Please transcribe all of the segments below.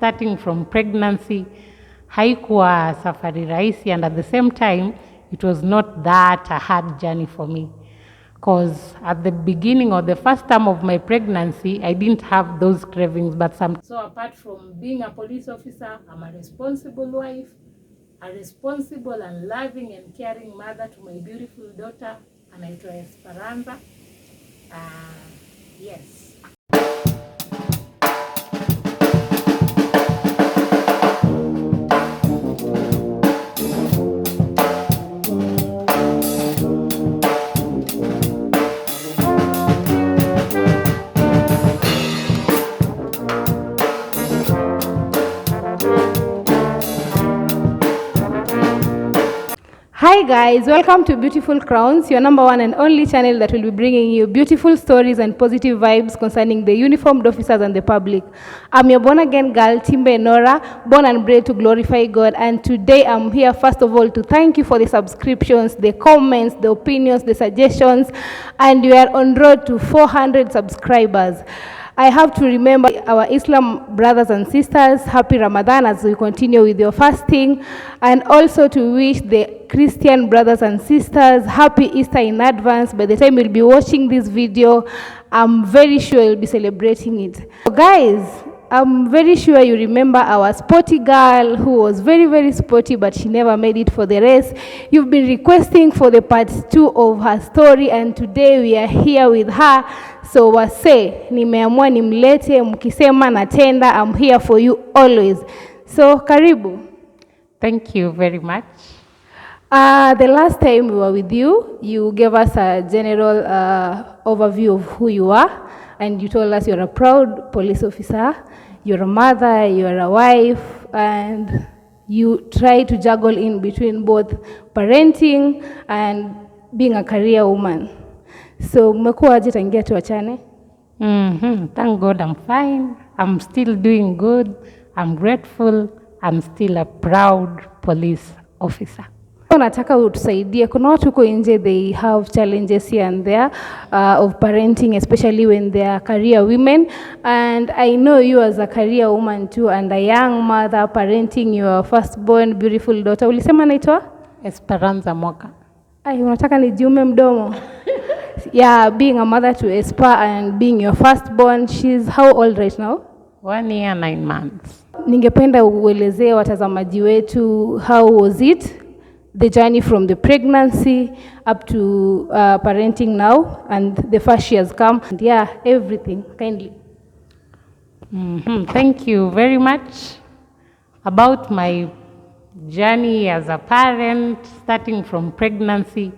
starting from pregnancy. Haikuwa safari rahisi, and at the same time, it was not that a hard journey for me. Because at the beginning or the first term of my pregnancy, I didn't have those cravings. So apart from being a police officer, I'm a responsible wife, a responsible and loving and caring mother to my beautiful daughter, anaitwa Esperanza. Yes. Hi guys, welcome to Beautiful Crowns, your number one and only channel that will be bringing you beautiful stories and positive vibes concerning the uniformed officers and the public. I'm your born again girl, Timbe Nora, born and bred to glorify God, and today I'm here first of all to thank you for the subscriptions, the comments, the opinions, the suggestions, and we are on road to 400 subscribers. I have to remember our Islam brothers and sisters, happy Ramadan as we continue with your fasting, and also to wish the Christian brothers and sisters happy Easter in advance. By the time you'll be watching this video, I'm very sure you'll be celebrating it. So guys, I'm very sure you remember our sporty girl who was very, very sporty, but she never made it for the race. You've been requesting for the part 2 of her story, and today we are here with her. So wase, nimeamua nimlete, mkisema natenda, I'm here for you always. So karibu. Thank you very much. The last time we were with you, you gave us a general overview of who you are, and you told us you're a proud police officer, you're a mother, you're a wife, and you try to juggle in between both parenting and being a career woman. So mmekuwa aje tangia tuachane? Thank God I'm fine. I'm still doing good. I'm grateful. I'm still a proud police officer. Nataka utusaidie, kuna watu huko nje, they have challenges here and there of parenting, especially when they are career women, and I know you as a career woman too, and a young mother parenting your firstborn beautiful daughter. Ulisema naitwa Esperanza Mwaka. Ai, unataka nijiume mdomo? Yeah, being a mother to Espa and being your firstborn, she's how old right now? 1 year 9 months. Ningependa uelezee watazamaji wetu, how was it, the journey from the pregnancy up to parenting now, and the first she has come, and yeah, everything, kindly. Thank you very much. About my journey as a parent, starting from pregnancy,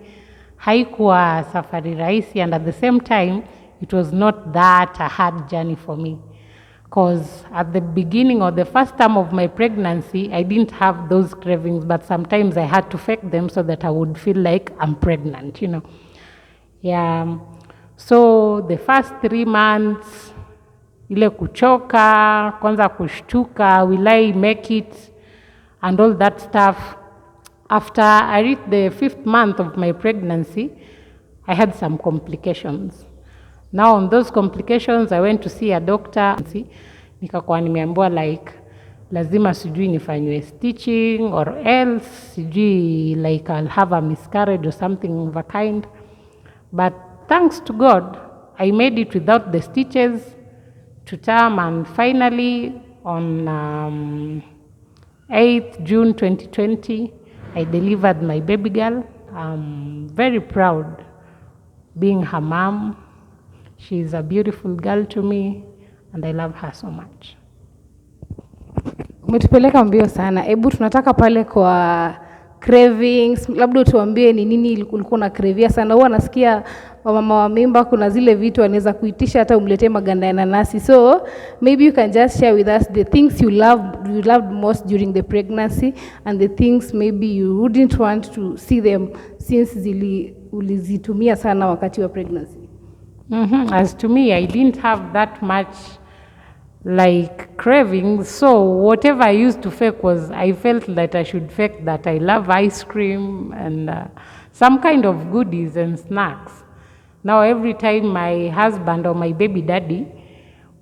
haikuwa safari rahisi, and at the same time, it was not that a hard journey for me. Because at the beginning or the first term of my pregnancy, I didn't have those cravings, but sometimes I had to fake them so that I would feel like I'm pregnant, you know. Yeah. So the first 3 months, ile kuchoka, kwanza kushtuka, will I make it, and all that stuff. After I reached the 5th month of my pregnancy, I had some complications. Now on those complications, I went to see a doctor. Nikakuwa nimeambiwa like lazima sijui nifanywe stitching or else sijui like I'll have a miscarriage or something of a kind. But thanks to God, I made it without the stitches to term, and finally on 8th June 2020, I delivered my baby girl. I'm very proud being her mom. She's a beautiful girl to me, and I love her so much. Umetupeleka mbio sana. Hebu tunataka pale kwa cravings, labda tuambie ni nini ulikuwa na cravia sana. Huwa nasikia mama wa mimba kuna zile vitu anaweza kuitisha hata umletee maganda ya nanasi. So maybe you can just share with us the things you loved most during the pregnancy, and the things maybe you wouldn't want to see them since ulizitumia sana wakati wa pregnancy. As to me, I didn't have that much like cravings, so whatever I used to fake was, I felt that I should fake that I love ice cream and some kind of goodies and snacks. Now every time my husband or my baby daddy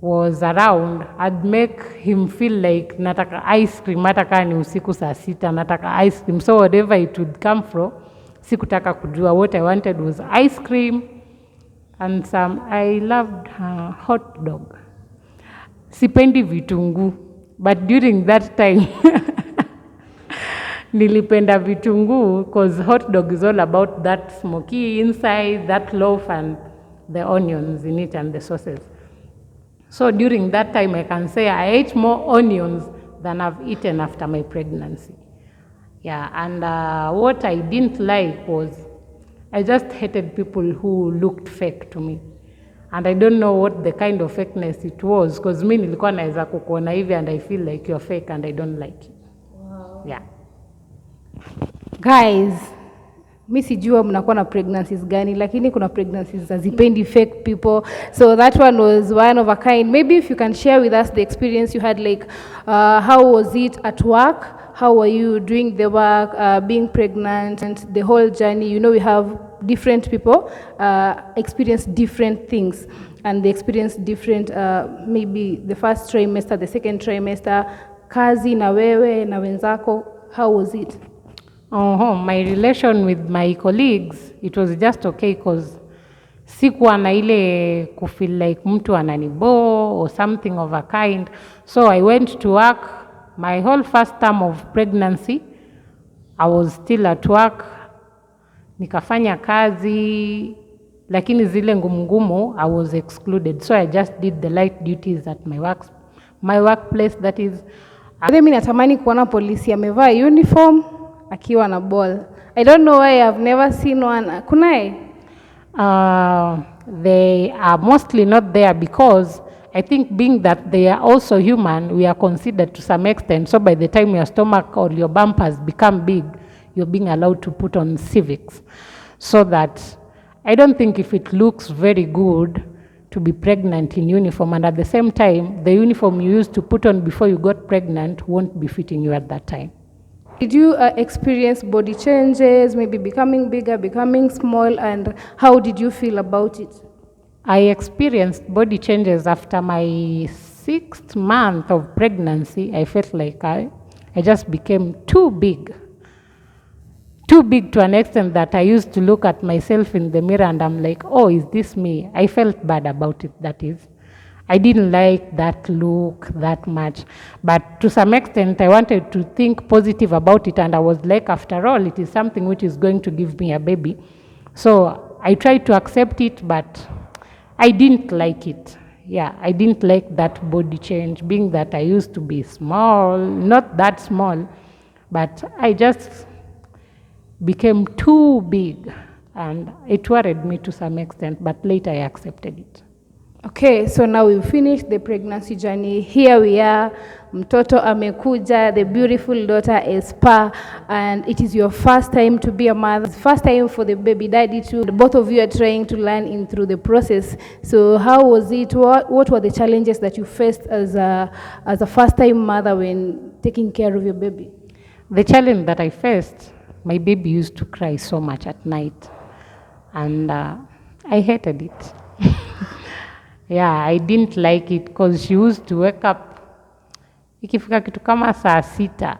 was around, I'd make him feel like nataka ice cream, hata kama ni usiku saa 6 nataka ice cream. So whatever it would come from, sikutaka kujua. What I wanted was ice cream and I loved hot dog. Sipendi vitungu, but during that time nilipenda vitungu because hot dog is all about that smoky inside, that loaf and the onions in it and the sauces. So during that time, I can say I ate more onions than I've eaten after my pregnancy. Yeah, and what I didn't like was I just hated people who looked fake to me. And I don't know what the kind of fakeness it was, because me nilikuwa naweza kukuona hivi and I feel like you're fake and I don't like it. Wow. Yeah. Guys, mi sijua mnakuwa na pregnancies gani, lakini kuna pregnancies hazipendi fake people. So that one was one of a kind. Maybe if you can share with us the experience you had, like how was it at work? How were you doing the work, being pregnant, and the whole journey? You know, we have different people experience different things, and they experience different, maybe the first trimester, the second trimester, kazi na wewe na wenzako. How was it? My relation with my colleagues, it was just okay because sikuwa na ile kufeel like mtu ananibo or something of a kind. So I went to work. My whole first term of pregnancy, I was still at work. Nikafanya kazi, lakini zile ngumu I was excluded. So I just did the light duties at my workplace, that is. Mimi natamani kuona polisi amevaa uniform akiwa na ball. I don't know why I've never seen one. Kunae? They are mostly not there because I think being that they are also human, we are considered to some extent. So by the time your stomach or your bumpers become big, you're being allowed to put on civics. So that I don't think if it looks very good to be pregnant in uniform, and at the same time, the uniform you used to put on before you got pregnant won't be fitting you at that time. Did you experience body changes, maybe becoming bigger, becoming small, and how did you feel about it? I experienced body changes after my 6th month of pregnancy. I felt like I just became too big to an extent that I used to look at myself in the mirror and I'm like, oh, is this me? I felt bad about it, that is. I didn't like that look that much. But to some extent, I wanted to think positive about it. And I was like, after all, it is something which is going to give me a baby. So I tried to accept it, but I didn't like it. Yeah, I didn't like that body change, being that I used to be small, not that small, but I just became too big. And it worried me to some extent, but later I accepted it. Okay, so now we've finished the pregnancy journey. Here we are, mtoto amekuja, the beautiful daughter is Pa, and it is your first time to be a mother, first time for the baby daddy too. Both of you are trying to learn in through the process. So how was it? What were the challenges that you faced as a first time mother when taking care of your baby? The challenge that I faced, my baby used to cry so much at night, and I hated it. Yeah, I didn't like it because she used to wake up. Ikifika kitu kama saa 6,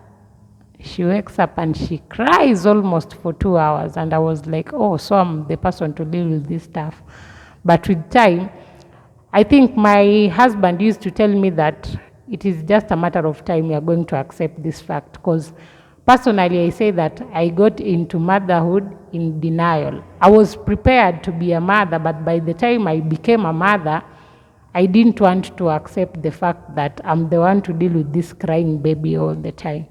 she wakes up and she cries almost for 2 hours. And I was like, oh, so I'm the person to deal with this stuff. But with time, I think my husband used to tell me that it is just a matter of time we are going to accept this fact. Because personally, I say that I got into motherhood in denial. I was prepared to be a mother, but by the time I became a mother, I didn't want to accept the fact that I'm the one to deal with this crying baby all the time.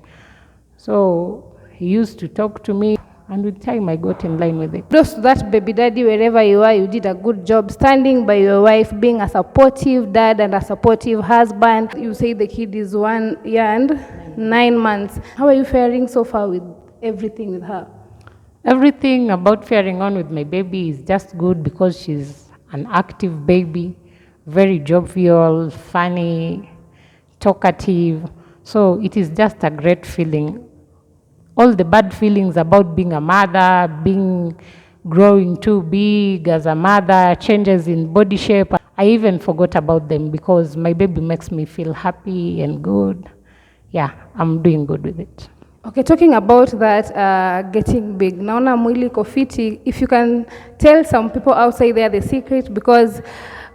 So he used to talk to me, and with time I got in line with it. Close to that baby daddy, wherever you are, you did a good job standing by your wife, being a supportive dad and a supportive husband. You say the kid is 1 year and 9 months. How are you faring so far with everything with her? Everything about faring on with my baby is just good because she's an active baby, very jovial, funny, talkative. So it is just a great feeling. All the bad feelings about being a mother, growing too big as a mother, changes in body shape, I even forgot about them because my baby makes me feel happy and good. Yeah, I'm doing good with it. Okay, talking about that, getting big. Naona mwili iko fiti. If you can tell some people outside there the secret, because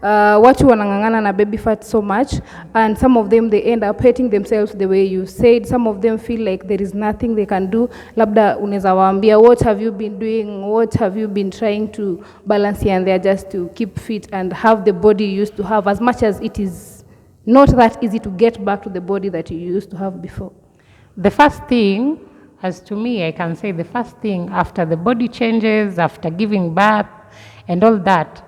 watu wanang'ang'ana na baby fat so much, and some of them they end up hating themselves the way you said. Some of them feel like there is nothing they can do. Labda unaweza waambia, what have you been doing? What have you been trying to balance here and there just to keep fit and have the body you used to have, as much as it is not that easy to get back to the body that you used to have before? The first thing, as to me, I can say the first thing after the body changes, after giving birth and all that,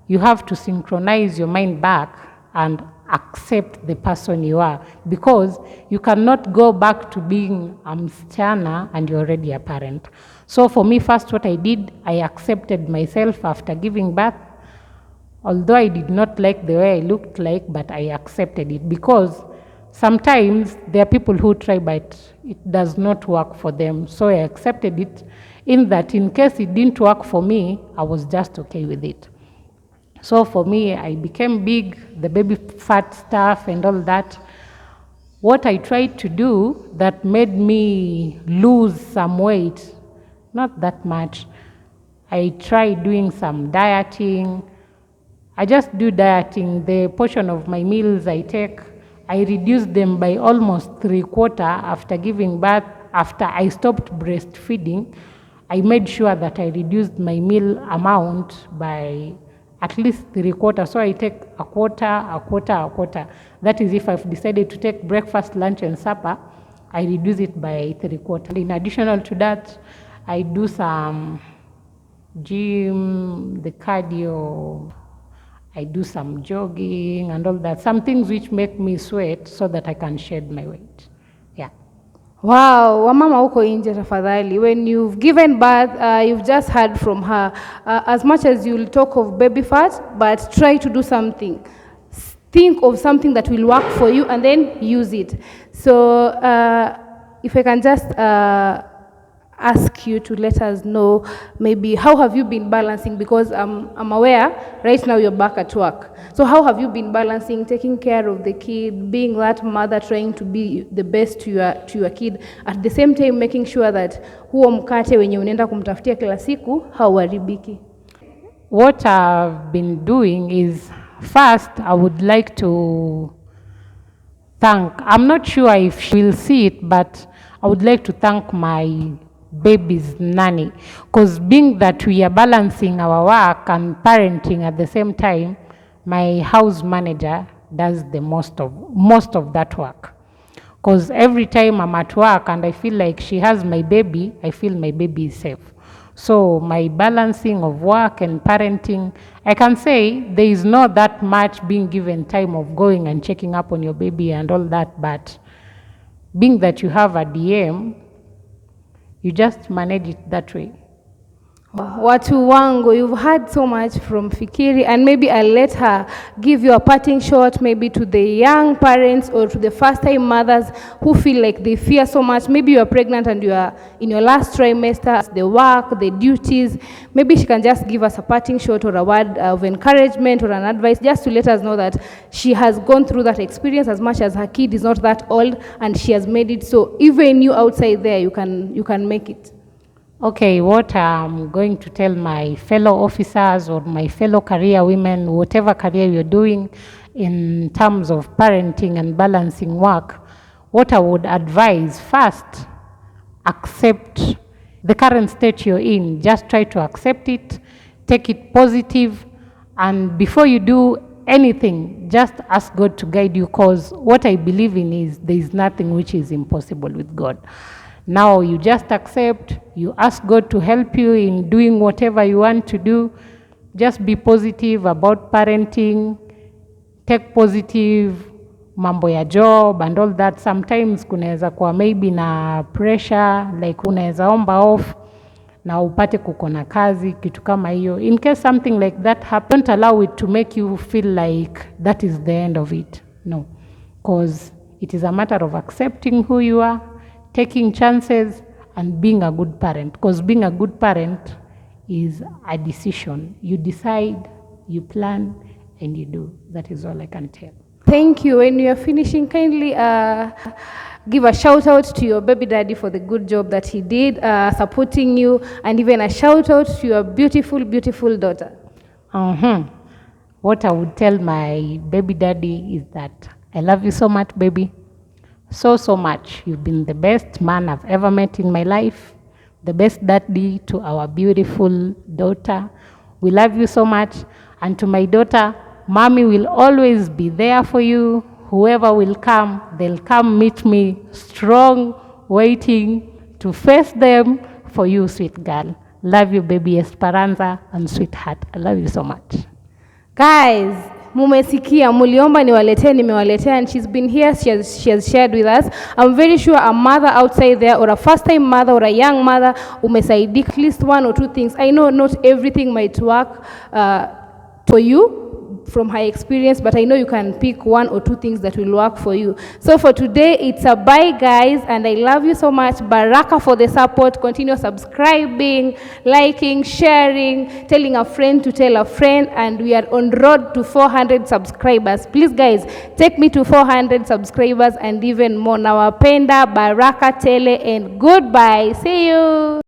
you have to synchronize your mind back and accept the person you are, because you cannot go back to being a msichana and you're already a parent. So for me, first what I did, I accepted myself after giving birth. Although I did not like the way I looked like, but I accepted it, because sometimes there are people who try, but it does not work for them. So I accepted it, in that in case it didn't work for me, I was just okay with it. So for me, I became big, the baby fat stuff and all that. What I tried to do that made me lose some weight, not that much, I tried doing some dieting. I just do dieting. The portion of my meals I take, I reduced them by almost 3/4 after giving birth. After I stopped breastfeeding, I made sure that I reduced my meal amount by at least 3/4. So I take a quarter. That is if I've decided to take breakfast, lunch, and supper, I reduce it by 3/4. In addition to that, I do some gym, the cardio, I do some jogging and all that. Some things which make me sweat so that I can shed my weight. Yeah. Wow, wamama huko nje tafadhali. When you've given birth, you've just heard from her. As much as you'll talk of baby fat, but try to do something. Think of something that will work for you and then use it. So if I can just ask you to let us know, maybe how have you been balancing, because I'm aware right now you're back at work. So how have you been balancing taking care of the kid, being that mother, trying to be the best to your kid, at the same time making sure that huo mkate wenye unaenda kumtafutia kila siku hauharibiki? What I've been doing is, first I would like to thank, I'm not sure if she will see it, but I would like to thank my baby's nanny, because being that we are balancing our work and parenting at the same time, my house manager does the most of that work. Because every time I'm at work and I feel like she has my baby, I feel my baby is safe. So my balancing of work and parenting, I can say there is not that much being given time of going and checking up on your baby and all that, but being that you have a DM, you just manage it that way. Watu wangu, you've heard so much from Fikiri, and maybe I'll let her give you a parting shot, maybe to the young parents or to the first-time mothers who feel like they fear so much. Maybe you are pregnant and you are in your last trimester, the work, the duties. Maybe she can just give us a parting shot or a word of encouragement or an advice, just to let us know that she has gone through that experience, as much as her kid is not that old and she has made it. So even you outside there, you can make it. Okay, what I'm going to tell my fellow officers or my fellow career women, whatever career you're doing in terms of parenting and balancing work, what I would advise, first, accept the current state you're in. Just try to accept it, take it positive, and before you do anything, just ask God to guide you, because what I believe in is there is nothing which is impossible with God. Now you just accept, you ask God to help you in doing whatever you want to do. Just be positive about parenting, take positive mambo ya job and all that. Sometimes kunaweza kuwa maybe na pressure, like unaweza omba off na upate kuko na kazi, kitu kama hiyo. In case something like that happen, don't allow it to make you feel like that is the end of it. No, because it is a matter of accepting who you are, taking chances, and being a good parent. Because being a good parent is a decision. You decide, you plan, and you do. That is all I can tell. Thank you. When you are finishing, kindly give a shout out to your baby daddy for the good job that he did, supporting you, and even a shout out to your beautiful, beautiful daughter. What I would tell my baby daddy is that I love you so much, baby. So, so much. You've been the best man I've ever met in my life, the best daddy to our beautiful daughter. We love you so much. And to my daughter, Mommy will always be there for you. Whoever will come, they'll come meet me strong, waiting to face them for you, sweet girl. Love you, baby Esperanza and sweetheart. I love you so much. Guys, mumesikia, muliomba nimewaletea, and she's been here, she has shared with us. I'm very sure a mother outside there, or a first-time mother, or a young mother, umesaidika at least one or two things. I know not everything might work for you from her experience, but I know you can pick one or two things that will work for you. So for today, it's a bye, guys, and I love you so much. Baraka for the support. Continue subscribing, liking, sharing, telling a friend to tell a friend, and we are on road to 400 subscribers. Please, guys, take me to 400 subscribers and even more. Nawapenda, baraka tele, and goodbye. See you.